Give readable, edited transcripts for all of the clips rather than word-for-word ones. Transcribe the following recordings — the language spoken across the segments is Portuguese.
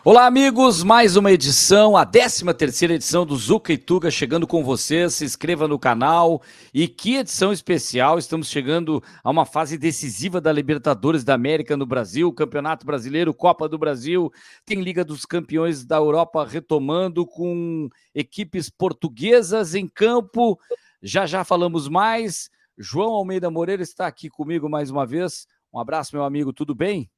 Olá, amigos, mais uma edição, a 13ª edição do Zuca e Tuga chegando com vocês. Se inscreva no canal. E que edição especial, estamos chegando a uma fase decisiva da Libertadores da América no Brasil, Campeonato Brasileiro, Copa do Brasil, tem Liga dos Campeões da Europa retomando com equipes portuguesas em campo. Já falamos mais. João Almeida Moreira está aqui comigo mais uma vez. Um abraço, meu amigo, tudo bem?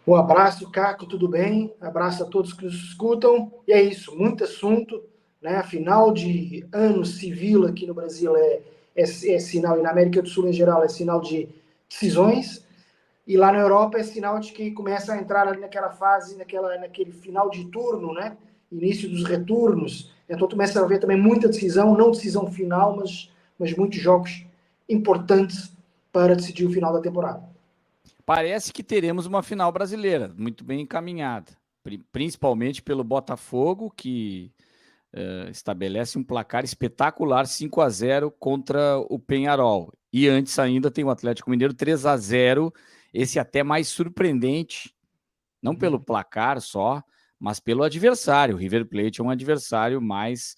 Um abraço, Caco, tudo bem? Abraço a todos que nos escutam. E é isso, muito assunto, né? Final de ano civil aqui no Brasil é sinal, e na América do Sul em geral é sinal de decisões, e lá na Europa é sinal de que começa a entrar ali naquela fase, naquele final de turno, né? Início dos retornos. Então começa a haver também muita decisão, não decisão final, mas muitos jogos importantes para decidir o final da temporada. Parece que teremos uma final brasileira, muito bem encaminhada, principalmente pelo Botafogo, que estabelece um placar espetacular, 5-0 contra o Peñarol. E antes ainda tem o Atlético Mineiro 3-0, esse até mais surpreendente, não pelo placar só, mas pelo adversário. O River Plate é um adversário mais...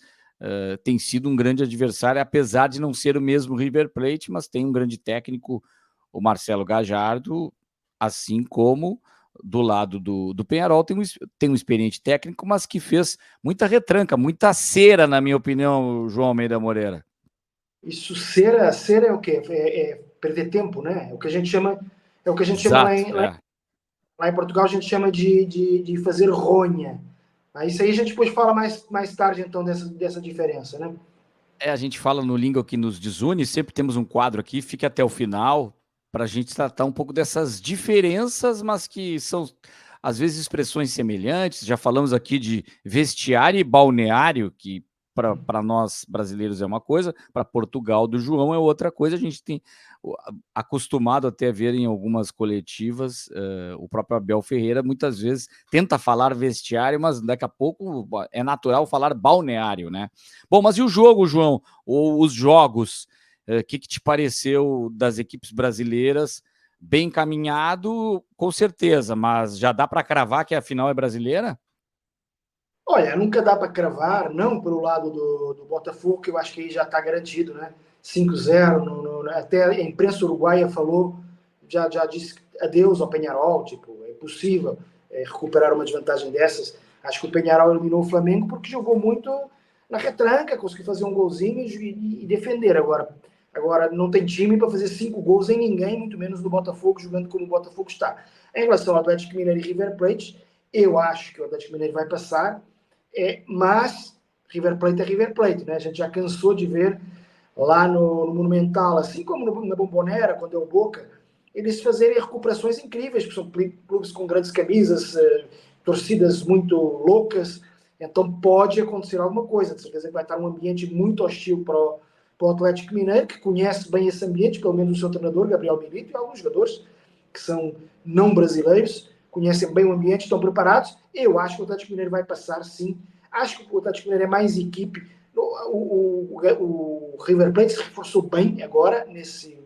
tem sido um grande adversário, apesar de não ser o mesmo River Plate, mas tem um grande técnico, o Marcelo Gallardo, assim como do lado do Peñarol tem um experiente técnico, mas que fez muita retranca, muita cera, na minha opinião, João Almeida Moreira. Isso, cera é o quê? É perder tempo, né? É o que a gente chama, lá em Portugal, a gente chama de fazer ronha. Isso aí a gente depois fala mais tarde, então, dessa diferença, né? A gente fala no Língua que nos desune, sempre temos um quadro aqui, fique até o final, para a gente tratar um pouco dessas diferenças, mas que são, às vezes, expressões semelhantes. Já falamos aqui de vestiário e balneário, que para nós brasileiros é uma coisa, para Portugal do João é outra coisa. A gente tem acostumado até a ver em algumas coletivas, o próprio Abel Ferreira muitas vezes tenta falar vestiário, mas daqui a pouco é natural falar balneário, né? Bom, mas e o jogo, João? Ou os jogos? O que te pareceu das equipes brasileiras? Bem encaminhado, com certeza, mas já dá para cravar que a final é brasileira? Olha, nunca dá para cravar, não pelo lado do Botafogo, que eu acho que aí já está garantido, né? 5-0, até a imprensa uruguaia falou, já disse adeus ao Peñarol, tipo, é impossível recuperar uma desvantagem dessas. Acho que o Peñarol eliminou o Flamengo porque jogou muito na retranca, conseguiu fazer um golzinho e defender. Agora não tem time para fazer 5 gols em ninguém, muito menos no Botafogo, jogando como o Botafogo está. Em relação ao Atlético Mineiro e River Plate, eu acho que o Atlético Mineiro vai passar, mas River Plate é River Plate, né? A gente já cansou de ver lá no Monumental, assim como na Bombonera, quando é o Boca, eles fazerem recuperações incríveis, porque são clubes com grandes camisas, torcidas muito loucas, então pode acontecer alguma coisa. De certeza que vai estar um ambiente muito hostil para o Atlético Mineiro, que conhece bem esse ambiente, pelo menos o seu treinador, Gabriel Milito, e alguns jogadores que são não brasileiros, conhecem bem o ambiente, estão preparados. Eu acho que o Atlético Mineiro vai passar, sim. Acho que o Atlético Mineiro é mais equipe. O River Plate se reforçou bem agora, nesse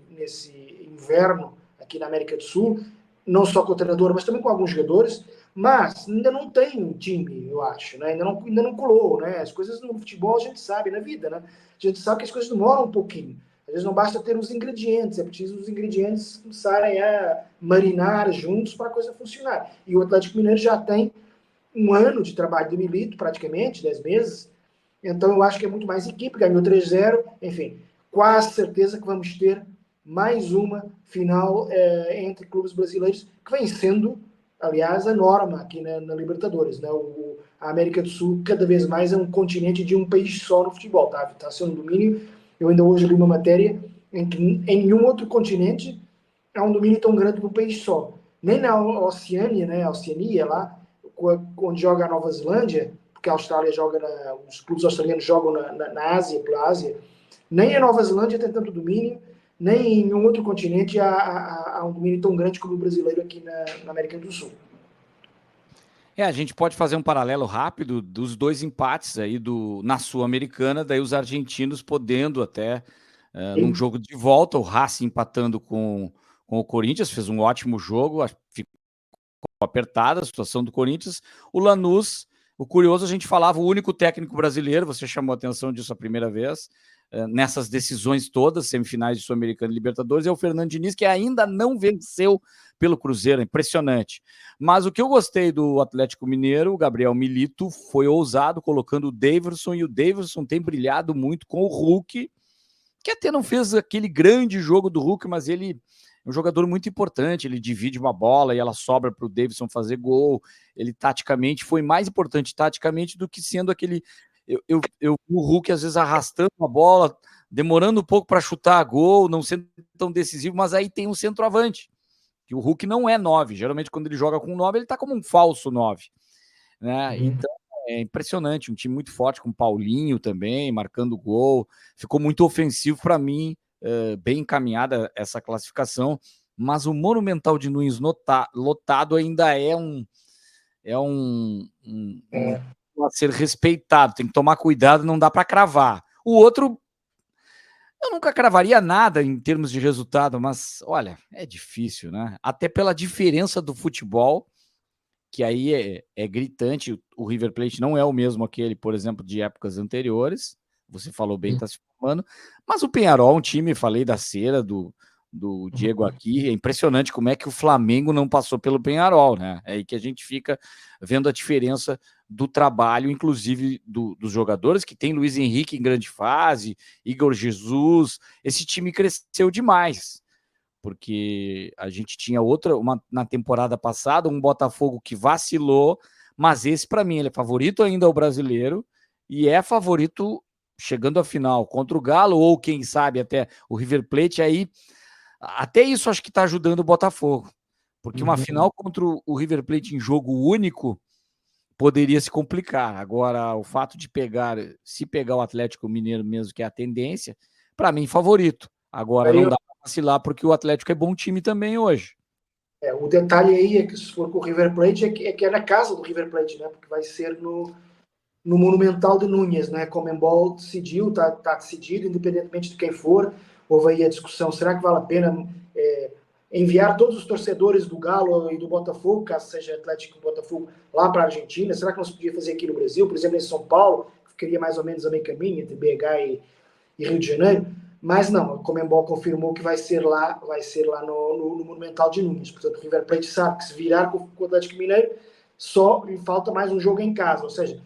inverno aqui na América do Sul, não só com o treinador, mas também com alguns jogadores, mas ainda não tem um time, eu acho, né? Ainda não colou, né? As coisas no futebol a gente sabe, na vida, né? A gente sabe que as coisas demoram um pouquinho. Às vezes não basta ter os ingredientes, é preciso os ingredientes começarem a marinar juntos para a coisa funcionar. E o Atlético Mineiro já tem um ano de trabalho do Milito, praticamente, 10 meses. Então eu acho que é muito mais equipe, ganhou 3-0, enfim, quase certeza que vamos ter mais uma final entre clubes brasileiros, que vem sendo, aliás, a norma aqui na Libertadores, né? A América do Sul cada vez mais é um continente de um país só no futebol, tá sendo um domínio. Eu ainda hoje li uma matéria em que em nenhum outro continente há um domínio tão grande no país só. Nem na Oceania, né? A Oceania lá, onde joga a Nova Zelândia, porque a Austrália joga, os clubes australianos jogam na Ásia, pela Ásia, nem a Nova Zelândia tem tanto domínio, nem em nenhum outro continente há um domínio tão grande como o brasileiro aqui na América do Sul. A gente pode fazer um paralelo rápido dos dois empates aí na Sul-Americana, daí os argentinos podendo até num jogo de volta, o Racing empatando com o Corinthians, fez um ótimo jogo, ficou apertada a situação do Corinthians. O Lanús, o curioso, a gente falava, o único técnico brasileiro, você chamou a atenção disso a primeira vez, nessas decisões todas, semifinais de Sul-Americana e Libertadores, é o Fernando Diniz, que ainda não venceu pelo Cruzeiro, impressionante. Mas o que eu gostei do Atlético Mineiro, o Gabriel Milito, foi ousado, colocando o Daverson, e o Daverson tem brilhado muito com o Hulk, que até não fez aquele grande jogo do Hulk, mas ele é um jogador muito importante, ele divide uma bola e ela sobra para o Davidson fazer gol, ele taticamente foi mais importante taticamente do que sendo aquele... o Hulk às vezes arrastando a bola, demorando um pouco para chutar a gol, não sendo tão decisivo, mas aí tem um centroavante, que o Hulk não é 9, geralmente quando ele joga com 9, ele está como um falso 9, né? Então é impressionante, um time muito forte, com Paulinho também, marcando gol, ficou muito ofensivo para mim, bem encaminhada essa classificação, mas o Monumental de Nunes lotado ainda é um a ser respeitado, tem que tomar cuidado, não dá para cravar. O outro, eu nunca cravaria nada em termos de resultado, mas olha, é difícil, né? Até pela diferença do futebol, que aí é gritante, o River Plate não é o mesmo aquele, por exemplo, de épocas anteriores, você falou bem, está se formando, mas o Peñarol, um time, falei da cera, do Diego aqui, é impressionante como é que o Flamengo não passou pelo Peñarol, né? É aí que a gente fica vendo a diferença do trabalho, inclusive dos jogadores, que tem Luiz Henrique em grande fase, Igor Jesus, esse time cresceu demais, porque a gente tinha na temporada passada, um Botafogo que vacilou, mas esse para mim ele é favorito ainda ao brasileiro e é favorito chegando à final contra o Galo ou quem sabe até o River Plate, aí até isso acho que está ajudando o Botafogo, porque uma final contra o River Plate em jogo único poderia se complicar. Agora, o fato de se pegar o Atlético Mineiro mesmo, que é a tendência, para mim, favorito. Agora, não dá para vacilar, porque o Atlético é bom time também hoje. O detalhe aí é que se for com o River Plate, é que é na casa do River Plate, né? Porque vai ser no Monumental de Núñez, né? Comembol decidiu, tá decidido, independentemente de quem for. Houve aí a discussão, será que vale a pena enviar todos os torcedores do Galo e do Botafogo, caso seja Atlético e Botafogo, lá para a Argentina? Será que não se podia fazer aqui no Brasil? Por exemplo, em São Paulo, que ficaria mais ou menos a meio caminho entre BH e Rio de Janeiro. Mas não, a Comembol confirmou que vai ser lá no Monumental de Núñez. Portanto, o River Plate sabe que se virar com o Atlético Mineiro, só lhe falta mais um jogo em casa. Ou seja,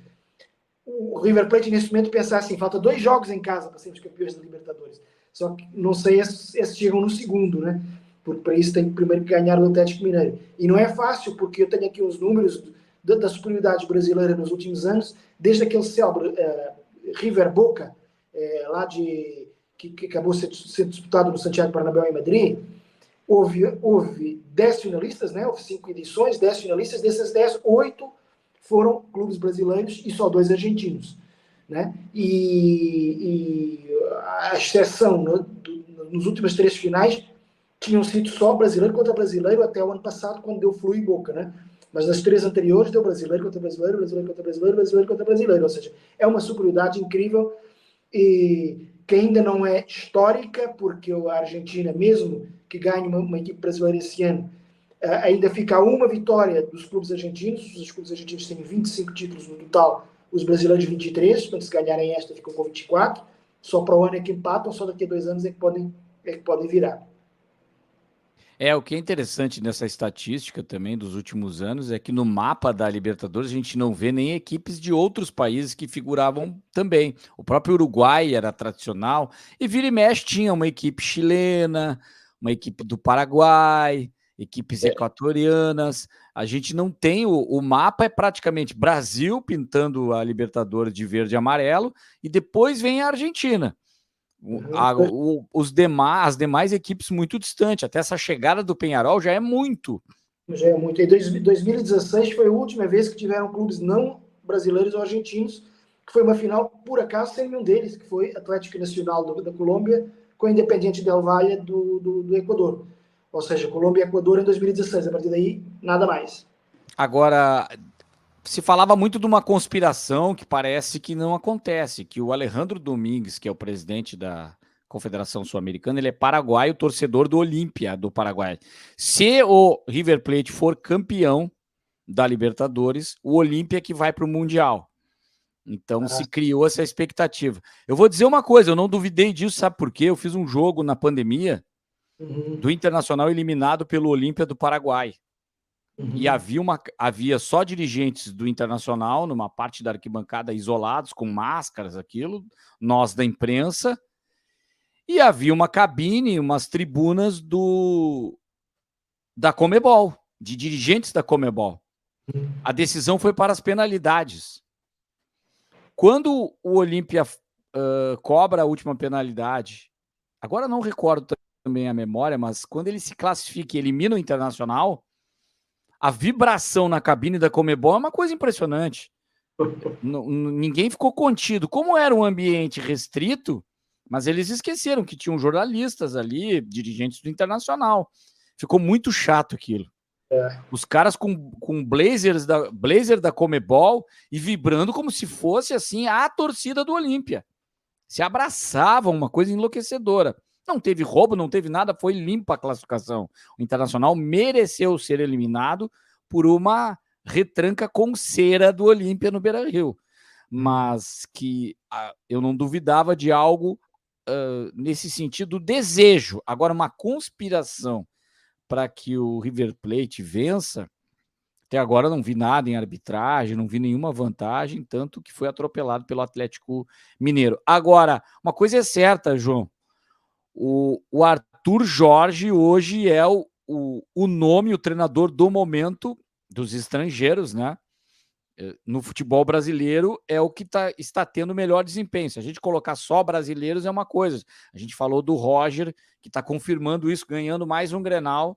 o River Plate nesse momento pensar assim, falta 2 jogos em casa para sermos campeões da Libertadores. Só que não sei esses chegam no segundo, né? Porque para isso tem que primeiro ganhar o Atlético Mineiro. E não é fácil, porque eu tenho aqui os números da superioridade brasileira nos últimos anos, desde aquele célebre River Boca, lá que acabou sendo disputado no Santiago Bernabéu em Madrid. Houve 10 finalistas, né? Houve 5 edições, 10 finalistas, dessas 10, 8 foram clubes brasileiros e só 2 argentinos, né? E a exceção nos últimos 3 finais tinham sido só brasileiro contra brasileiro até o ano passado, quando deu Flu e Boca, né? Mas nas 3 anteriores deu brasileiro contra brasileiro, brasileiro contra brasileiro, brasileiro contra brasileiro. Ou seja, é uma superioridade incrível e que ainda não é histórica, porque a Argentina, mesmo que ganhe uma equipe brasileira esse ano, ainda fica a uma vitória dos clubes argentinos. Os clubes argentinos têm 25 títulos no total, os brasileiros 23, portanto, se ganharem esta ficam com 24, só para o ano é que empatam, só daqui a 2 anos é que podem virar. O que é interessante nessa estatística também dos últimos anos é que no mapa da Libertadores a gente não vê nem equipes de outros países que figuravam também. O próprio Uruguai era tradicional e vira e mexe tinha uma equipe chilena, uma equipe do Paraguai, equipes equatorianas. A gente não tem, o mapa é praticamente Brasil pintando a Libertadores de verde e amarelo e depois vem a Argentina. As demais equipes muito distantes, até essa chegada do Peñarol já é muito. Já é muito. Em 2016 foi a última vez que tiveram clubes não brasileiros ou argentinos, que foi uma final, por acaso, sem nenhum deles, que foi Atlético Nacional da Colômbia com a Independiente del Valle do Equador. Ou seja, Colômbia e Equador em 2016. A partir daí, nada mais. Agora, se falava muito de uma conspiração que parece que não acontece, que o Alejandro Domingues, que é o presidente da Confederação Sul-Americana, ele é paraguaio, torcedor do Olímpia, do Paraguai. Se o River Plate for campeão da Libertadores, o Olímpia que vai para o Mundial. Então se criou essa expectativa. Eu vou dizer uma coisa, eu não duvidei disso, sabe por quê? Eu fiz um jogo na pandemia do Internacional eliminado pelo Olímpia do Paraguai. E havia só dirigentes do Internacional, numa parte da arquibancada, isolados, com máscaras, aquilo, nós da imprensa, e havia uma cabine, umas tribunas da Conmebol, de dirigentes da Conmebol. A decisão foi para as penalidades. Quando o Olímpia cobra a última penalidade, agora não recordo também a memória, mas quando ele se classifica e elimina o Internacional, a vibração na cabine da Conmebol é uma coisa impressionante. Ninguém ficou contido. Como era um ambiente restrito, mas eles esqueceram que tinham jornalistas ali, dirigentes do Internacional. Ficou muito chato aquilo. Os caras com blazer da Conmebol e vibrando como se fosse assim a torcida do Olímpia. Se abraçavam, uma coisa enlouquecedora. Não teve roubo, não teve nada, foi limpa a classificação. O Internacional mereceu ser eliminado por uma retranca com cera do Olímpia no Beira-Rio. Mas que eu não duvidava de algo nesse sentido, desejo. Agora, uma conspiração para que o River Plate vença, até agora não vi nada em arbitragem, não vi nenhuma vantagem, tanto que foi atropelado pelo Atlético Mineiro. Agora, uma coisa é certa, João, o Arthur Jorge hoje é o nome, o treinador do momento dos estrangeiros, né? No futebol brasileiro é o que está tendo melhor desempenho. Se a gente colocar só brasileiros é uma coisa. A gente falou do Roger, que está confirmando isso, ganhando mais um Grenal,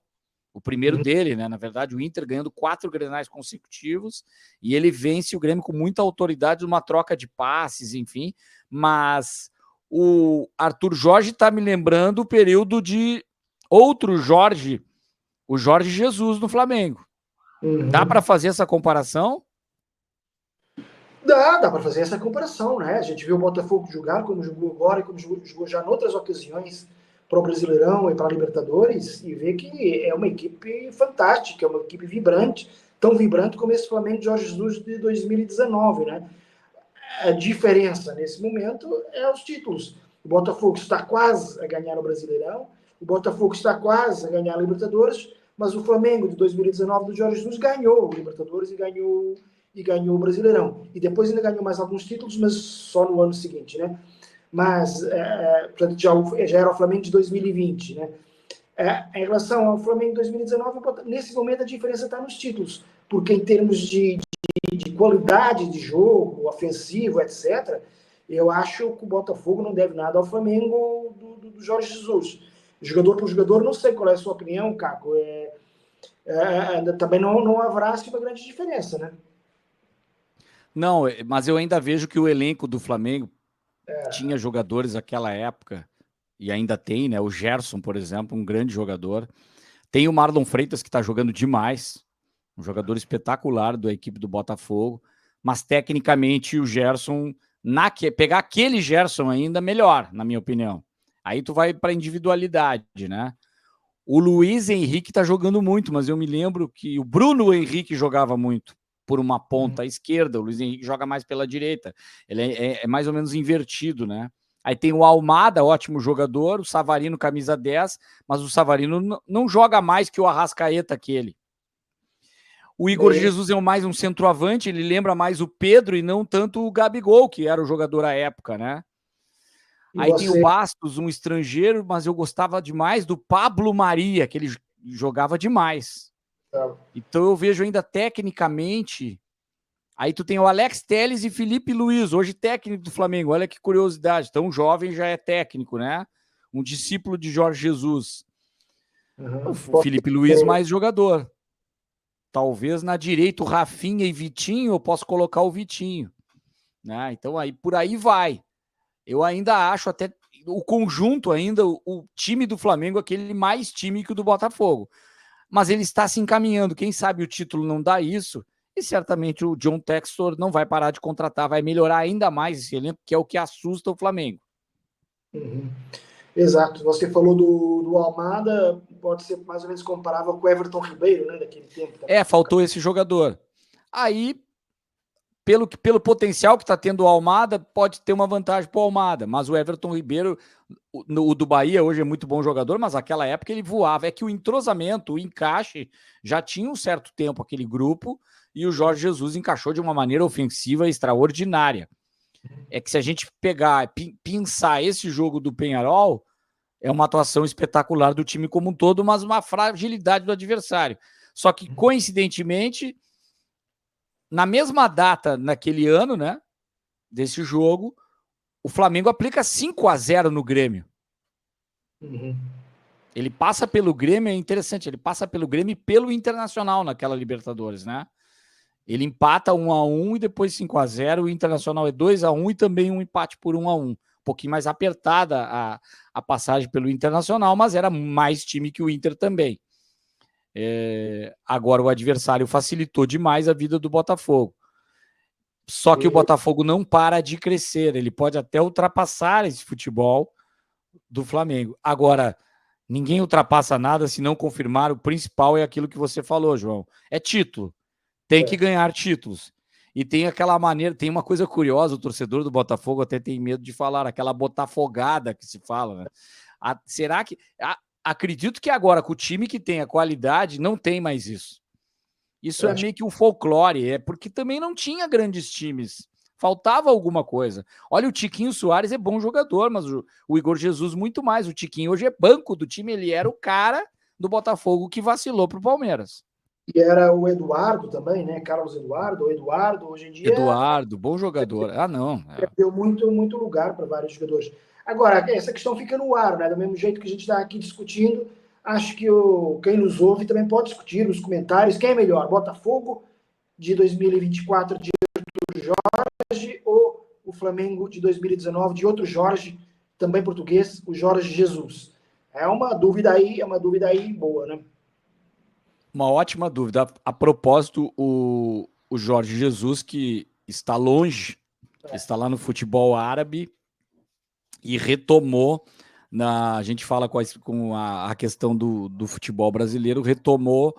o primeiro dele, né? Na verdade, o Inter ganhando 4 Grenais consecutivos, e ele vence o Grêmio com muita autoridade, uma troca de passes, enfim, mas o Arthur Jorge está me lembrando o período de outro Jorge, o Jorge Jesus no Flamengo. Dá para fazer essa comparação? Dá para fazer essa comparação, né? A gente viu o Botafogo jogar, como jogou agora e como jogou já em outras ocasiões para o Brasileirão e para a Libertadores, e ver que é uma equipe fantástica, é uma equipe vibrante, tão vibrante como esse Flamengo de Jorge Jesus de 2019, né? A diferença nesse momento é os títulos. O Botafogo está quase a ganhar o Brasileirão, o Botafogo está quase a ganhar a Libertadores, mas o Flamengo de 2019 do Jorge Jesus ganhou o Libertadores e ganhou o Brasileirão. E depois ainda ganhou mais alguns títulos, mas só no ano seguinte, né? Mas, portanto, já era o Flamengo de 2020, né? Em relação ao Flamengo de 2019, nesse momento a diferença está nos títulos, porque em termos de qualidade de jogo, ofensivo, etc., eu acho que o Botafogo não deve nada ao Flamengo do Jorge Jesus. Jogador por jogador, não sei qual é a sua opinião, Caco. Também não haverá assim, uma grande diferença, né? Não, mas eu ainda vejo que o elenco do Flamengo tinha jogadores naquela época, e ainda tem, né? O Gerson, por exemplo, um grande jogador. Tem o Marlon Freitas, que está jogando demais, um jogador espetacular da equipe do Botafogo, mas tecnicamente o Gerson, pegar aquele Gerson ainda melhor, na minha opinião. Aí tu vai para individualidade, né? O Luiz Henrique está jogando muito, mas eu me lembro que o Bruno Henrique jogava muito por uma ponta à esquerda, o Luiz Henrique joga mais pela direita. Ele é mais ou menos invertido, né? Aí tem o Almada, ótimo jogador, o Savarino, camisa 10, mas o Savarino não joga mais que o Arrascaeta aquele. O Igor Jesus é mais um centroavante, ele lembra mais o Pedro e não tanto o Gabigol, que era o jogador à época, né? Aí tem o Bastos, um estrangeiro, mas eu gostava demais do Pablo Maria, que ele jogava demais. Então eu vejo ainda tecnicamente. Aí tu tem o Alex Telles e Felipe Luiz, hoje técnico do Flamengo. Olha que curiosidade, tão jovem já é técnico, né? Um discípulo de Jorge Jesus. O Felipe Luiz mais jogador. Talvez na direita o Rafinha e Vitinho, eu posso colocar o Vitinho, né? Então aí por aí vai. Eu ainda acho até o conjunto ainda, o time do Flamengo, aquele mais time que o do Botafogo. Mas ele está se encaminhando. Quem sabe o título não dá isso, e certamente o John Textor não vai parar de contratar, vai melhorar ainda mais esse elenco, que é o que assusta o Flamengo. Exato. Você falou do Almada, pode ser mais ou menos comparável com o Everton Ribeiro, né, daquele tempo. Faltou esse jogador. Aí, pelo potencial que está tendo o Almada, pode ter uma vantagem para o Almada, mas o Everton Ribeiro, o do Bahia, hoje é muito bom jogador, mas naquela época ele voava. É que o entrosamento, o encaixe, já tinha um certo tempo aquele grupo, e o Jorge Jesus encaixou de uma maneira ofensiva extraordinária. É que se a gente pegar, pensar esse jogo do Peñarol, é uma atuação espetacular do time como um todo, mas uma fragilidade do adversário. Só que, coincidentemente, na mesma data, naquele ano, né, desse jogo, o Flamengo aplica 5-0 no Grêmio. Uhum. Ele passa pelo Grêmio, é interessante, ele passa pelo Grêmio e pelo Internacional naquela Libertadores, né? Ele empata 1-1 e depois 5-0, o Internacional é 2-1 e também um empate por 1-1. Um pouquinho mais apertada a passagem pelo Internacional, mas era mais time que o Inter também. Agora o adversário facilitou demais a vida do Botafogo. Só que o Botafogo não para de crescer, ele pode até ultrapassar esse futebol do Flamengo. Agora, ninguém ultrapassa nada se não confirmar. O principal é aquilo que você falou, João. É título. Tem que ganhar títulos. E tem aquela maneira, tem uma coisa curiosa, o torcedor do Botafogo até tem medo de falar, aquela botafogada que se fala, né? Será que... acredito que agora, com o time que tem a qualidade, não tem mais isso. Isso é meio que um folclore, é porque também não tinha grandes times. Faltava alguma coisa. Olha, o Tiquinho Soares é bom jogador, mas o Igor Jesus muito mais. O Tiquinho hoje é banco do time, ele era o cara do Botafogo que vacilou pro Palmeiras. E era o Eduardo também, né? Carlos Eduardo, hoje em dia. Eduardo, bom jogador. Não. Deu muito lugar para vários jogadores. Agora, essa questão fica no ar, né? Do mesmo jeito que a gente está aqui discutindo, acho que quem nos ouve também pode discutir nos comentários quem é melhor, Botafogo de 2024 de Arthur Jorge ou o Flamengo de 2019 de outro Jorge, também português, o Jorge Jesus. É uma dúvida aí boa, né? Uma ótima dúvida. A propósito, o Jorge Jesus, que está longe, está lá no futebol árabe e retomou, a gente fala com a questão do futebol brasileiro, retomou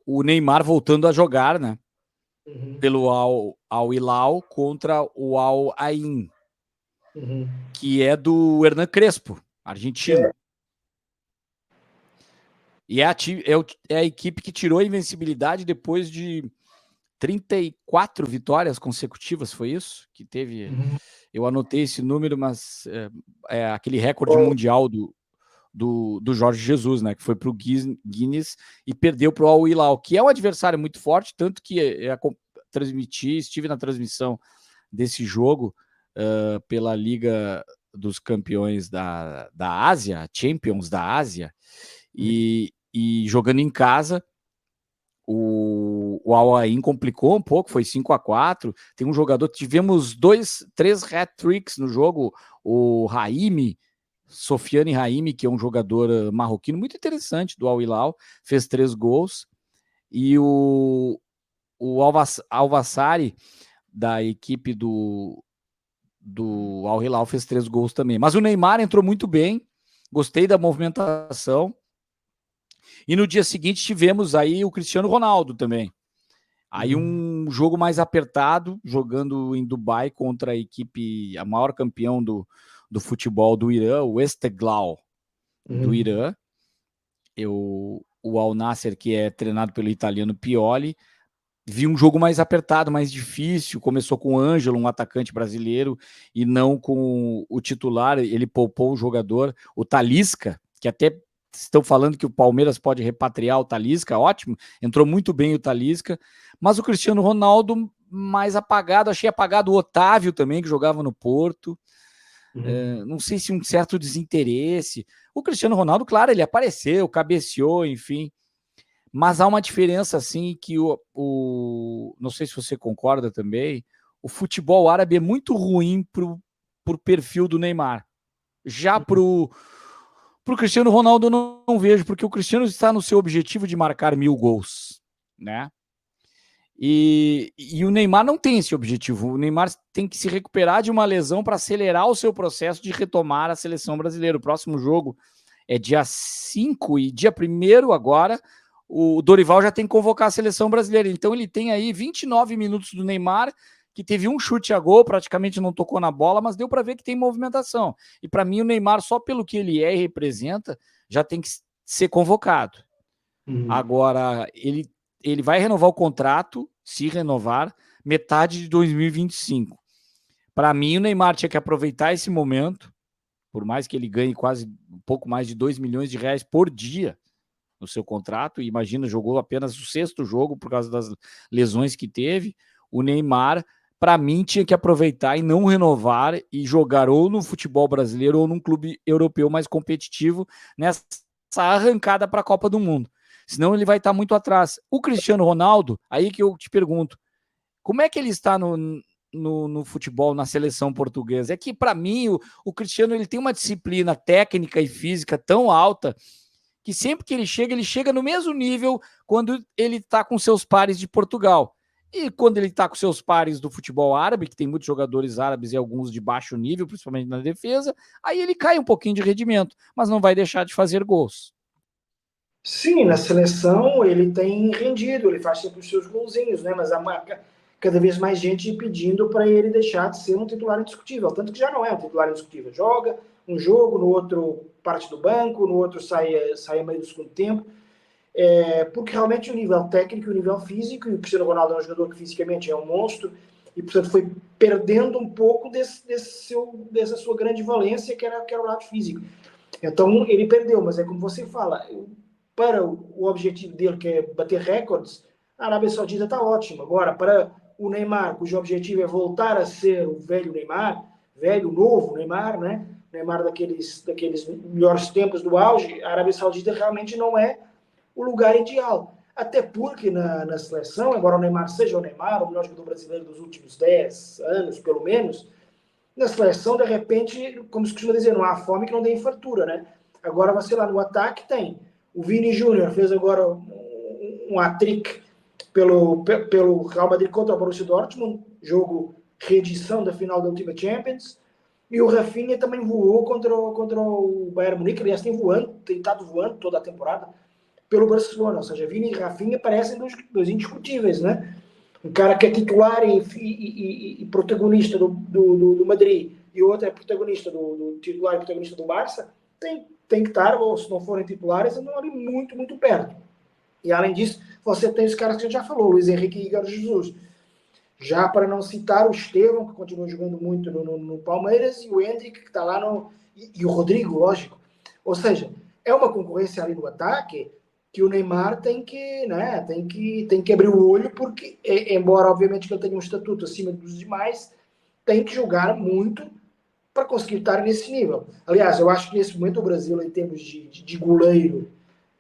o Neymar voltando a jogar, né? Uhum. Pelo Al Hilal contra o Al Ain, que é do Hernan Crespo, argentino. E é a equipe que tirou a invencibilidade depois de 34 vitórias consecutivas, foi isso? Que teve. Eu anotei esse número, mas é aquele recorde mundial do Jorge Jesus, né? Que foi para o Guinness e perdeu para o Al Hilal, que é um adversário muito forte, tanto que estive na transmissão desse jogo pela Liga dos Campeões da Ásia, Champions da Ásia, e jogando em casa, o Al Ain complicou um pouco, foi 5-4. Tem um jogador, tivemos 3 hat-tricks no jogo, o Raimi, Sofiane Raimi, que é um jogador marroquino muito interessante do Al Hilal, fez 3 gols, e o Alvassari, da equipe do Al Hilal, fez 3 gols também. Mas o Neymar entrou muito bem, gostei da movimentação. E no dia seguinte tivemos aí o Cristiano Ronaldo também. Aí um jogo mais apertado, jogando em Dubai contra a equipe, a maior campeão do futebol do Irã, o Esteghlal do Irã. O Al Nassr, que é treinado pelo italiano Pioli, vi um jogo mais apertado, mais difícil. Começou com o Ângelo, um atacante brasileiro, e não com o titular. Ele poupou o jogador, o Talisca, que até estão falando que o Palmeiras pode repatriar o Talisca, ótimo, entrou muito bem o Talisca, mas o Cristiano Ronaldo mais apagado, achei apagado o Otávio também, que jogava no Porto, não sei se um certo desinteresse. O Cristiano Ronaldo, claro, ele apareceu, cabeceou, enfim, mas há uma diferença assim que não sei se você concorda também, o futebol árabe é muito ruim pro perfil do Neymar. Já pro Cristiano Ronaldo eu não vejo, porque o Cristiano está no seu objetivo de marcar 1000 gols, né? E o Neymar não tem esse objetivo. O Neymar tem que se recuperar de uma lesão para acelerar o seu processo de retomar a seleção brasileira. O próximo jogo é dia 5 e dia 1º agora, o Dorival já tem que convocar a seleção brasileira. Então ele tem aí 29 minutos do Neymar, que teve um chute a gol, praticamente não tocou na bola, mas deu para ver que tem movimentação. E para mim o Neymar, só pelo que ele é e representa, já tem que ser convocado. Agora, ele vai renovar o contrato, se renovar, metade de 2025. Para mim, o Neymar tinha que aproveitar esse momento, por mais que ele ganhe quase um pouco mais de 2 milhões de reais por dia no seu contrato, e imagina, jogou apenas o 6º jogo por causa das lesões que teve. O Neymar, para mim, tinha que aproveitar e não renovar e jogar ou no futebol brasileiro ou num clube europeu mais competitivo nessa arrancada para a Copa do Mundo. Senão ele vai estar muito atrás. O Cristiano Ronaldo, aí que eu te pergunto, como é que ele está no futebol, na seleção portuguesa? É que, para mim, o Cristiano ele tem uma disciplina técnica e física tão alta que sempre que ele chega no mesmo nível quando ele está com seus pares de Portugal. E quando ele está com seus pares do futebol árabe, que tem muitos jogadores árabes e alguns de baixo nível, principalmente na defesa, aí ele cai um pouquinho de rendimento, mas não vai deixar de fazer gols. Sim, na seleção ele tem rendido, ele faz sempre os seus golzinhos, né? Mas há cada vez mais gente pedindo para ele deixar de ser um titular indiscutível, tanto que já não é um titular indiscutível. Joga um jogo, no outro parte do banco, no outro sai a meio do segundo tempo, porque realmente o nível técnico, o nível físico, e o Cristiano Ronaldo é um jogador que fisicamente é um monstro, e portanto foi perdendo um pouco dessa sua grande valência, que era o lado físico. Então ele perdeu, mas é como você fala, para o objetivo dele, que é bater recordes, a Arábia Saudita está ótima. Agora, para o Neymar, cujo objetivo é voltar a ser o velho Neymar, velho, novo Neymar, né? Neymar daqueles melhores tempos do auge, a Arábia Saudita realmente não é o lugar ideal. Até porque na seleção, embora o Neymar seja o Neymar, o melhor jogador brasileiro dos últimos 10 anos, pelo menos, na seleção, de repente, como se costuma dizer, não há fome que não dê fartura, né? Agora, você lá no ataque tem o Vini Júnior, fez agora um hat-trick pelo Real Madrid contra o Borussia Dortmund, jogo reedição da final da última Champions, e o Rafinha também voou contra o Bayern Munique, aliás, tem estado voando toda a temporada pelo Barcelona, ou seja, Vini e Rafinha parecem dois indiscutíveis, né? Um cara que é titular e protagonista do Madrid e o outro é protagonista do titular e protagonista do Barça, tem que estar, ou se não forem titulares, andam ali muito, muito perto. E além disso, você tem os caras que a gente já falou, Luiz Henrique e Igor Jesus. Já para não citar o Estevão, que continua jogando muito no Palmeiras, e o Hendrick, que está lá e o Rodrigo, lógico. Ou seja, é uma concorrência ali no ataque que o Neymar tem que abrir o olho, porque, embora obviamente que ele tenha um estatuto acima dos demais, tem que jogar muito para conseguir estar nesse nível. Aliás, eu acho que nesse momento o Brasil, em termos de goleiro,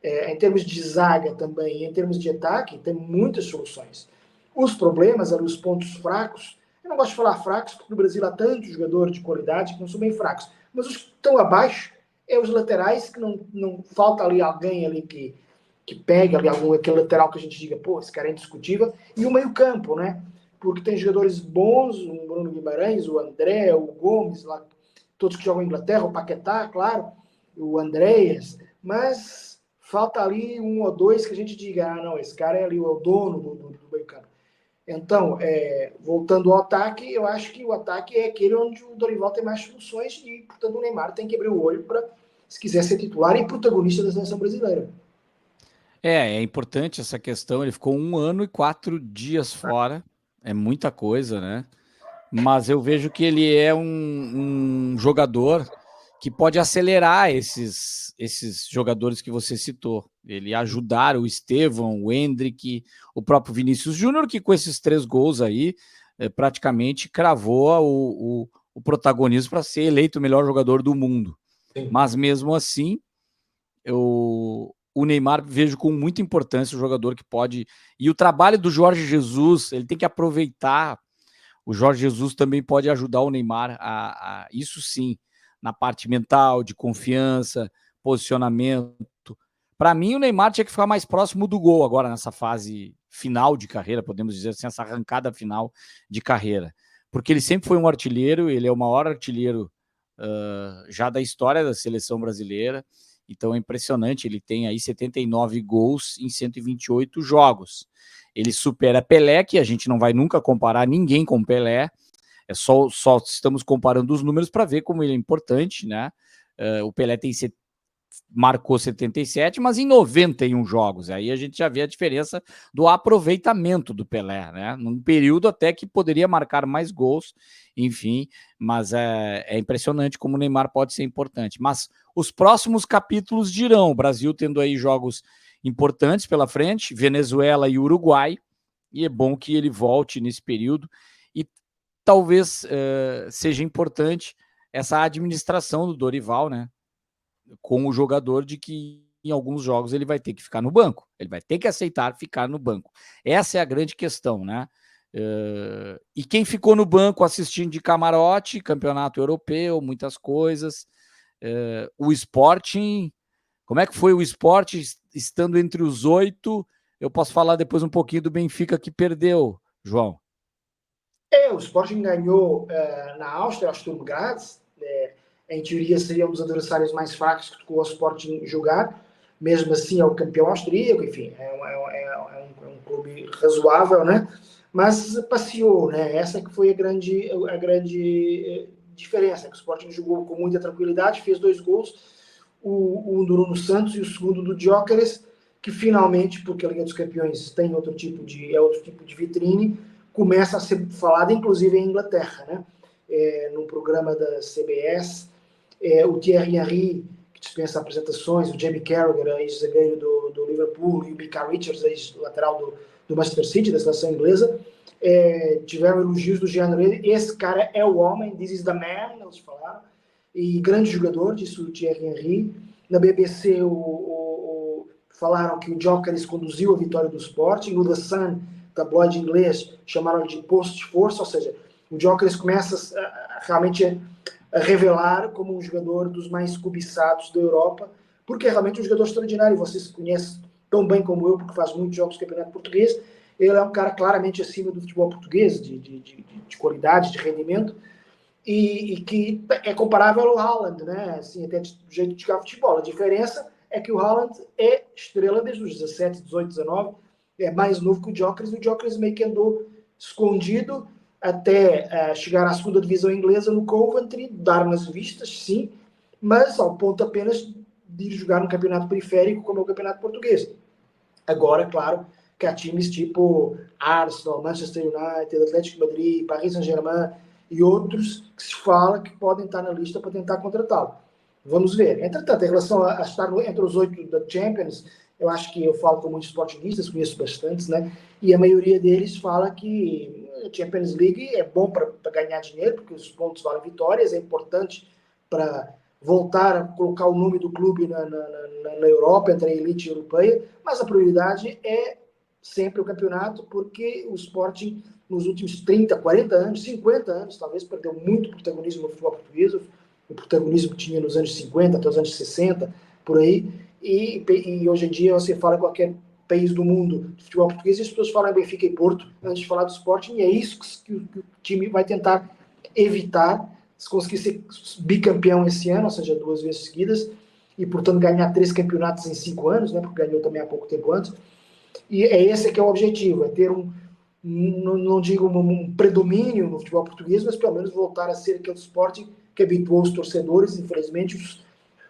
em termos de zaga também, em termos de ataque, tem muitas soluções. Os problemas, os pontos fracos, eu não gosto de falar fracos, porque no Brasil há tantos jogadores de qualidade que não são bem fracos, mas os que estão abaixo é os laterais, que não falta ali alguém ali que pega ali aquele lateral que a gente diga, pô, esse cara é indiscutível, e o meio campo, né? Porque tem jogadores bons, o Bruno Guimarães, o André, o Gomes, lá, todos que jogam em Inglaterra, o Paquetá, claro, o Andreas, mas falta ali um ou dois que a gente diga, não, esse cara é ali o dono do meio campo. Então, voltando ao ataque, eu acho que o ataque é aquele onde o Dorival tem mais soluções e, portanto, o Neymar tem que abrir o olho para, se quiser ser titular e protagonista da seleção brasileira. É importante essa questão. Ele ficou 1 ano e 4 dias fora, é muita coisa, né? Mas eu vejo que ele é um jogador que pode acelerar esses jogadores que você citou. Ele ajudar o Estevão, o Hendrick, o próprio Vinícius Júnior, que com esses 3 gols aí, praticamente cravou o protagonismo para ser eleito o melhor jogador do mundo. Sim. Mas mesmo assim, o Neymar vejo com muita importância o jogador que pode... E o trabalho do Jorge Jesus, ele tem que aproveitar. O Jorge Jesus também pode ajudar o Neymar isso sim, na parte mental, de confiança, posicionamento, Para mim, o Neymar tinha que ficar mais próximo do gol agora nessa fase final de carreira, podemos dizer assim, essa arrancada final de carreira. Porque ele sempre foi um artilheiro, ele é o maior artilheiro já da história da seleção brasileira. Então é impressionante, ele tem aí 79 gols em 128 jogos. Ele supera Pelé, que a gente não vai nunca comparar ninguém com Pelé, só estamos comparando os números para ver como ele é importante, né? O Pelé marcou 77, mas em 91 jogos. Aí a gente já vê a diferença do aproveitamento do Pelé, né? Num período até que poderia marcar mais gols, enfim, mas é impressionante como o Neymar pode ser importante. Mas os próximos capítulos dirão, o Brasil tendo aí jogos importantes pela frente, Venezuela e Uruguai, e é bom que ele volte nesse período, e talvez seja importante essa administração do Dorival, né? Com o jogador de que em alguns jogos ele vai ter que ficar no banco, ele vai ter que aceitar ficar no banco. Essa é a grande questão, né? E quem ficou no banco assistindo de camarote, campeonato europeu, muitas coisas. O Sporting, como é que foi o Sporting estando entre os 8? Eu posso falar depois um pouquinho do Benfica que perdeu, João. O Sporting ganhou na Áustria, Sturm Graz. Em teoria seria um dos adversários mais fracos que o Sporting jogar. Mesmo assim é o campeão austríaco, enfim, é um clube razoável, né? Mas passeou, né? Essa que foi a grande diferença, que o Sporting jogou com muita tranquilidade, fez 2 gols, um do Nuno Santos e o segundo do Gyökeres, que finalmente, porque a Liga dos Campeões tem outro tipo de vitrine, começa a ser falada, inclusive em Inglaterra, né? No programa da CBS, o Thierry Henry, que dispensa apresentações, o Jamie Carragher, ex-zagueiro do Liverpool, e o Micah Richards, ex-lateral do Manchester City, da seleção inglesa, tiveram elogios do gênero, esse cara é o homem, this is the man, eles falaram, e grande jogador, disse o Thierry Henry. Na BBC falaram que o Gyökeres conduziu a vitória do Sporting, o The Sun, tabloide inglês, chamaram de posto de força, ou seja, o Gyökeres começa realmente a revelar como um jogador dos mais cobiçados da Europa, porque é realmente um jogador extraordinário, você se conhece tão bem como eu, porque faz muitos jogos do Campeonato Português, ele é um cara claramente acima do futebol português, de qualidade, de rendimento, e que é comparável ao Haaland, né? Assim, até do jeito de jogar futebol. A diferença é que o Haaland é estrela desde os 17, 18, 19, é mais novo que o Gyökeres meio que andou escondido até chegar à segunda divisão inglesa no Coventry, dar nas vistas, sim, mas ao ponto apenas de ir jogar no campeonato periférico como é o campeonato português. Agora, claro, que há times tipo Arsenal, Manchester United, Atlético de Madrid, Paris Saint-Germain e outros que se fala que podem estar na lista para tentar contratá-lo. Vamos ver. Entretanto, em relação a estar entre os 8 da Champions, eu acho que eu falo com muitos sportinguistas, conheço bastantes, né? E a maioria deles fala que a Champions League é bom para ganhar dinheiro, porque os pontos valem vitórias, é importante para voltar a colocar o nome do clube na Europa, entre a elite europeia, mas a prioridade é sempre o campeonato, porque o Sporting, nos últimos 30, 40 anos, 50 anos, talvez, perdeu muito protagonismo no futebol português, o protagonismo que tinha nos anos 50 até os anos 60, por aí, e hoje em dia você fala em qualquer país do mundo de futebol português e as pessoas falam em Benfica e Porto antes de falar do Sporting, e é isso que o time vai tentar evitar, se conseguir ser bicampeão esse ano, ou seja, 2 vezes seguidas, e portanto ganhar 3 campeonatos em 5 anos, né, porque ganhou também há pouco tempo antes, e é esse que é o objetivo, é ter não digo um predomínio no futebol português, mas pelo menos voltar a ser aquele Sporting que habituou os torcedores, infelizmente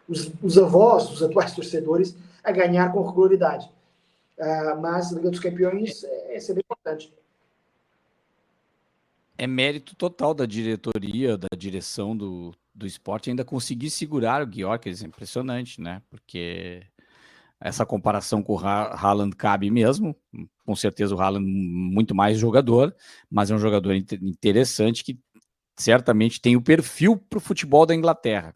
os avós dos atuais torcedores, a ganhar com regularidade. Mas a Liga dos Campeões é sempre importante. É mérito total da diretoria, da direção do esporte ainda conseguir segurar o Gyökeres, é impressionante, né? Porque essa comparação com o Haaland cabe mesmo, com certeza o Haaland muito mais jogador, mas é um jogador interessante que certamente tem o perfil para o futebol da Inglaterra.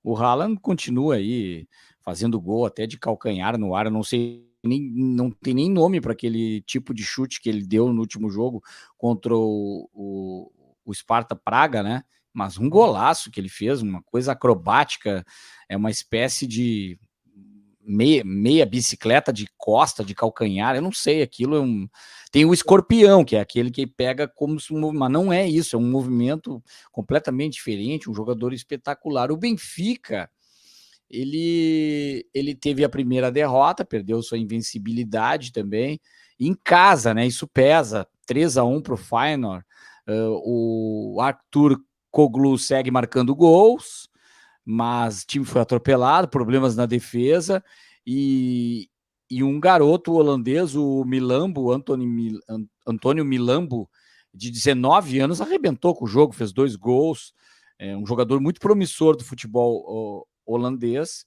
O Haaland continua aí fazendo gol até de calcanhar no ar, eu não sei não tem nem nome para aquele tipo de chute que ele deu no último jogo contra o Sparta Praga, né? Mas um golaço que ele fez, uma coisa acrobática, é uma espécie de meia bicicleta de costa, de calcanhar, eu não sei, aquilo tem o escorpião, que é aquele que pega como se mas não é isso, é um movimento completamente diferente, um jogador espetacular. O Benfica, ele teve a primeira derrota, perdeu sua invencibilidade também, em casa, né? Isso pesa, 3-1 para o Feyenoord. O Arthur Koglu segue marcando gols, mas o time foi atropelado, problemas na defesa, e um garoto holandês, o Milambo, Antônio Milambo, de 19 anos, arrebentou com o jogo, fez 2 gols, um jogador muito promissor do futebol holandês,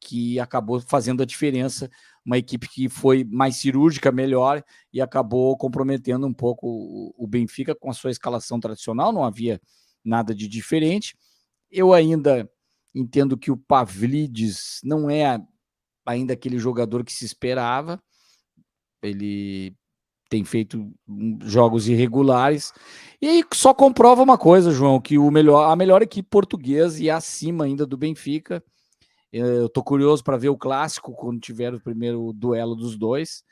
que acabou fazendo a diferença, uma equipe que foi mais cirúrgica, melhor, e acabou comprometendo um pouco o Benfica com a sua escalação tradicional, não havia nada de diferente. Eu ainda entendo que o Pavlidis não é ainda aquele jogador que se esperava, ele tem feito jogos irregulares, e aí só comprova uma coisa, João, que a melhor equipe portuguesa e acima ainda do Benfica. Eu tô curioso para ver o clássico quando tiver o primeiro duelo dos dois,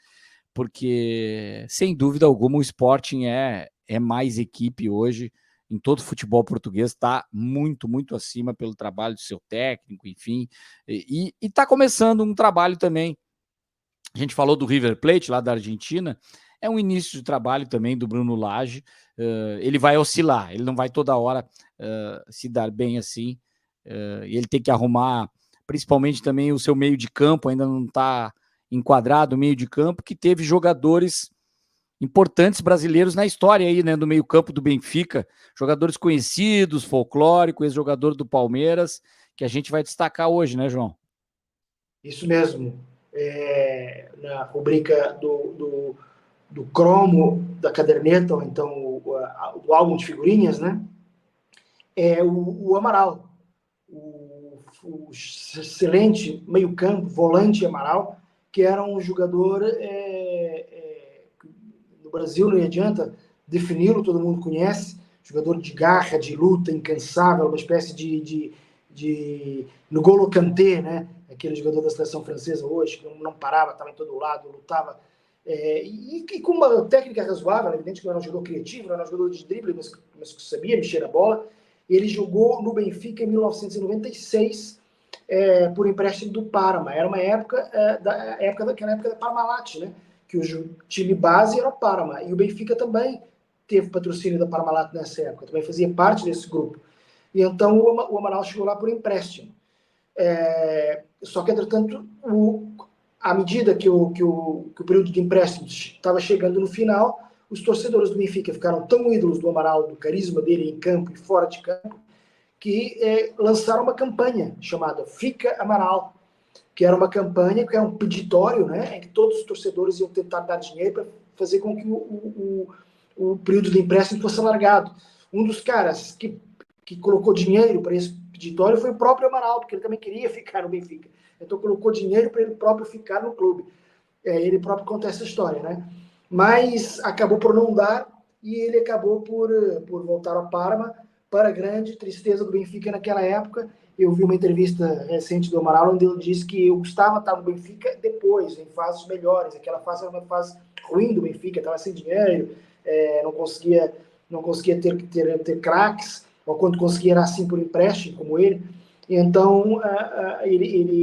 porque sem dúvida alguma o Sporting é mais equipe hoje em todo o futebol português, está muito, muito acima pelo trabalho do seu técnico, enfim, e está começando um trabalho também. A gente falou do River Plate, lá da Argentina, é um início de trabalho também do Bruno Lage. Ele vai oscilar, ele não vai toda hora se dar bem assim, e ele tem que arrumar, principalmente também o seu meio de campo, ainda não está enquadrado o meio de campo, que teve jogadores importantes brasileiros na história aí, né, do meio campo do Benfica, jogadores conhecidos, folclóricos, ex-jogador do Palmeiras, que a gente vai destacar hoje, né, João? Isso mesmo. Na rubrica do cromo da caderneta, ou então o álbum de figurinhas, né? O Amaral, o excelente meio-campo, volante Amaral, que era um jogador. No Brasil não adianta defini-lo, todo mundo conhece. Jogador de garra, de luta, incansável, uma espécie de N'Golo Kanté, né? Aquele jogador da seleção francesa hoje, que não parava, estava em todo lado, lutava. E com uma técnica razoável, evidente que não era um jogador criativo, não era um jogador de drible, mas que sabia mexer a bola. Ele jogou no Benfica em 1996, por empréstimo do Parma. Era uma época, daquela época da Parmalat, né? Que o time base era o Parma. E o Benfica também teve patrocínio da Parmalat nessa época, também fazia parte desse grupo. E então o Amaral chegou lá por empréstimo. Só que, entretanto, à medida que o período de empréstimo estava chegando no final, os torcedores do Benfica ficaram tão ídolos do Amaral, do carisma dele em campo e fora de campo, que lançaram uma campanha chamada Fica Amaral, que era uma campanha, que era um peditório, né, em que todos os torcedores iam tentar dar dinheiro para fazer com que o período de empréstimo fosse alargado. Um dos caras que colocou dinheiro para esse peditório foi o próprio Amaral, porque ele também queria ficar no Benfica. Então colocou dinheiro para ele próprio ficar no clube. Ele próprio conta essa história, né? Mas acabou por não dar e ele acabou por voltar ao Parma, para a grande tristeza do Benfica naquela época. Eu vi uma entrevista recente do Amaral, onde ele disse que o Gustavo estava no Benfica depois, em fases melhores. Aquela fase era uma fase ruim do Benfica, estava sem dinheiro, não conseguia ter craques, ou quando conseguia era assim por empréstimo, como ele. Então,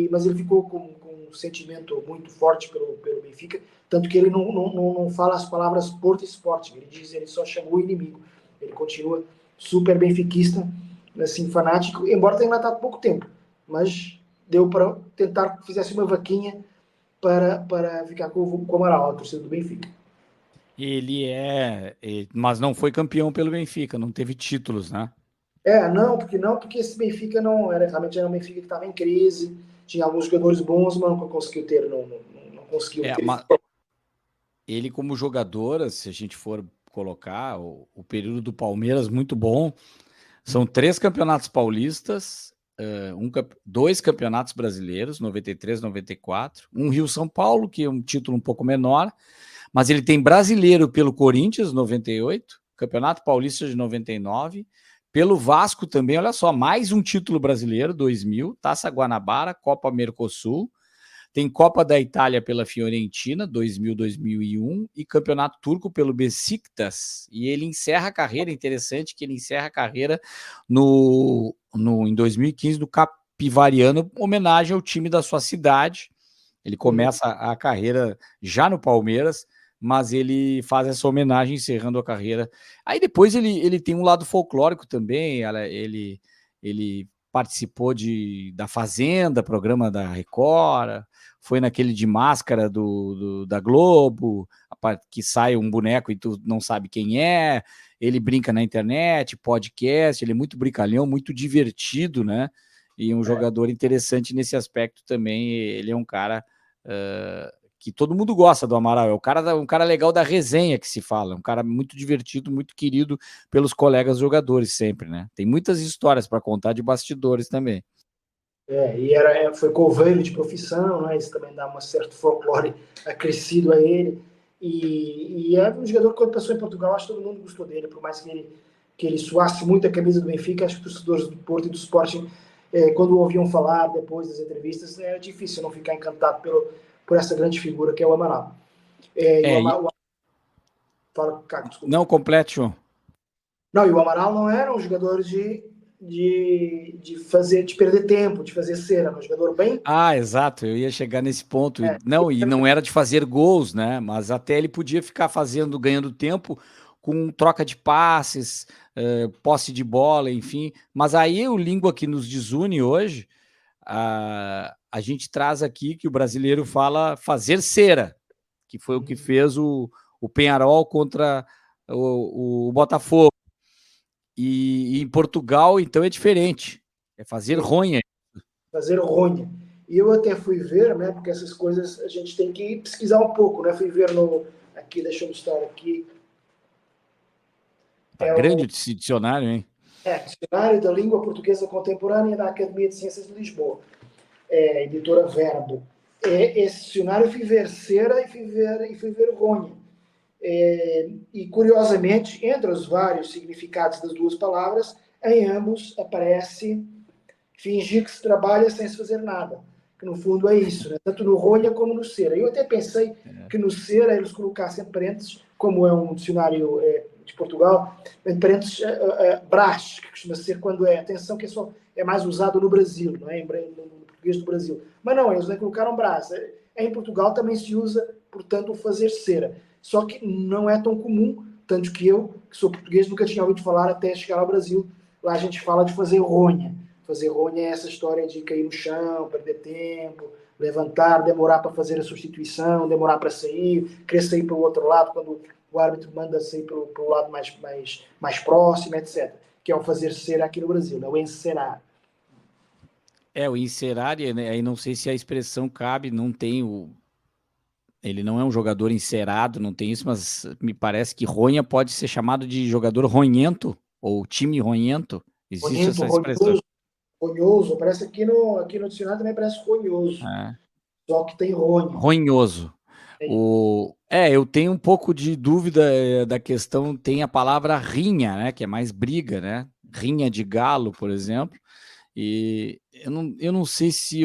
mas ele ficou com um sentimento muito forte pelo Benfica, tanto que ele não fala as palavras Porto e Sporting, ele só chamou o inimigo. Ele continua super benfiquista, assim, fanático, embora tenha estado pouco tempo, mas deu para tentar que fizesse uma vaquinha para ficar com o Amaral, a torcida do Benfica. Mas não foi campeão pelo Benfica, não teve títulos, né? Porque esse Benfica realmente era um Benfica que estava em crise, tinha alguns jogadores bons, mas não conseguiu ter, não conseguiu ter. Mas ele como jogador, se a gente for colocar o período do Palmeiras, muito bom. São 3 campeonatos paulistas, 2 campeonatos brasileiros, 93, 94, um Rio-São Paulo, que é um título um pouco menor, mas ele tem brasileiro pelo Corinthians, 98, Campeonato Paulista de 99, Pelo Vasco também, olha só, mais um título brasileiro, 2000, Taça Guanabara, Copa Mercosul, tem Copa da Itália pela Fiorentina, 2000, 2001, e Campeonato Turco pelo Besiktas. E ele encerra a carreira, interessante que ele encerra a carreira em 2015 no Capivariano, homenagem ao time da sua cidade. Ele começa a carreira já no Palmeiras, mas ele faz essa homenagem encerrando a carreira. Aí depois ele tem um lado folclórico também, ele participou da Fazenda, programa da Record, foi naquele de máscara da Globo, que sai um boneco e tu não sabe quem é, ele brinca na internet, podcast, ele é muito brincalhão, muito divertido, né? E um jogador interessante nesse aspecto também, ele é um cara que todo mundo gosta do Amaral, é um cara legal da resenha que se fala, um cara muito divertido, muito querido pelos colegas jogadores sempre, né? Tem muitas histórias para contar de bastidores também. E foi coveiro de profissão, né? Isso também dá um certo folclore acrescido a ele. E é um jogador que, quando passou em Portugal, acho que todo mundo gostou dele, por mais que ele suasse muito a camisa do Benfica. Acho que os torcedores do Porto e do Sporting, quando ouviam falar depois das entrevistas, é difícil não ficar encantado por essa grande figura que é o Amaral. Fala, Caco, desculpa. Não, complete, João. Não, e o Amaral não era um jogador de perder tempo, de fazer cera, um jogador bem. Ah, exato, eu ia chegar nesse ponto. E não era de fazer gols, né? Mas até ele podia ficar ganhando tempo com troca de passes, posse de bola, enfim. Mas aí o língua que nos desune hoje, a gente traz aqui que o brasileiro fala fazer cera, que foi o que fez o Peñarol contra o Botafogo. E em Portugal, então, é diferente. É fazer ronha. Fazer ronha. E eu até fui ver, né? Porque essas coisas a gente tem que pesquisar um pouco, né? Fui ver aqui, deixa eu mostrar aqui. Tá grande esse dicionário, hein? Dicionário da Língua Portuguesa Contemporânea da Academia de Ciências de Lisboa. Editora Verbo. Esse dicionário eu fui ver cera e fui ver ronha. E, curiosamente, entre os vários significados das duas palavras, em ambos aparece fingir que se trabalha sem se fazer nada. Que, no fundo, é isso, né? Tanto no ronha como no cera. Eu até pensei que no cera eles colocassem parênteses, como é um dicionário de Portugal, em parênteses brás, que costuma ser quando atenção, que é mais usado no Brasil, não é? No português do Brasil. Mas não, eles nem colocaram brás. Em Portugal também se usa, portanto, o fazer cera. Só que não é tão comum, tanto que eu, que sou português, nunca tinha ouvido falar até chegar ao Brasil. Lá a gente fala de fazer ronha. Fazer ronha é essa história de cair no chão, perder tempo, levantar, demorar para fazer a substituição, demorar para sair, querer sair para o outro lado quando o árbitro manda sair para o lado mais próximo, etc. Que é o fazer cera aqui no Brasil, é o encerar. O encerar, né, aí não sei se a expressão cabe, não tem ele não é um jogador encerado, não tem isso, mas me parece que ronha pode ser chamado de jogador ronhento, ou time ronhento. Existe Ronhento, essa expressão. ronhoso, parece aqui no dicionário também parece ronhoso. Só que tem ronha. Ronhoso. Eu tenho um pouco de dúvida da questão, tem a palavra rinha, né, que é mais briga, né? Rinha de galo, por exemplo. E eu não sei se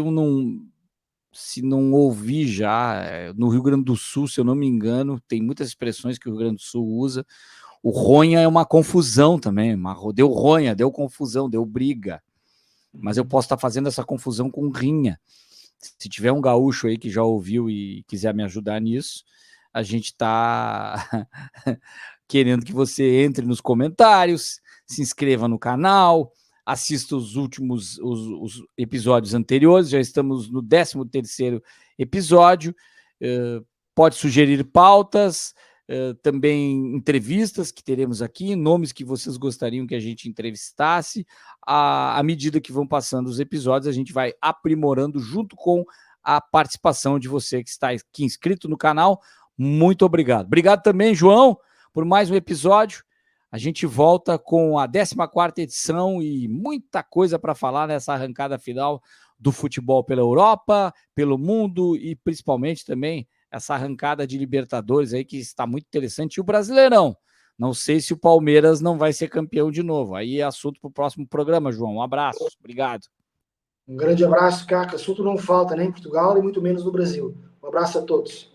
não ouvi já, no Rio Grande do Sul, se eu não me engano, tem muitas expressões que o Rio Grande do Sul usa. O ronha é uma confusão também, deu ronha, deu confusão, deu briga. Mas eu posso estar fazendo essa confusão com rinha. Se tiver um gaúcho aí que já ouviu e quiser me ajudar nisso, a gente está querendo que você entre nos comentários, se inscreva no canal, assista os últimos os episódios anteriores, já estamos no 13º episódio, pode sugerir pautas, também entrevistas que teremos aqui, nomes que vocês gostariam que a gente entrevistasse. À medida que vão passando os episódios, a gente vai aprimorando junto com a participação de você que está aqui inscrito no canal. Muito obrigado. Obrigado também, João, por mais um episódio. A gente volta com a 14ª edição e muita coisa para falar nessa arrancada final do futebol pela Europa, pelo mundo e principalmente também essa arrancada de Libertadores aí que está muito interessante. E o Brasileirão, Não sei se o Palmeiras não vai ser campeão de novo. Aí é assunto para o próximo programa, João. Um abraço. Obrigado. Um grande abraço, Caca. Assunto não falta, nem em Portugal e muito menos no Brasil. Um abraço a todos.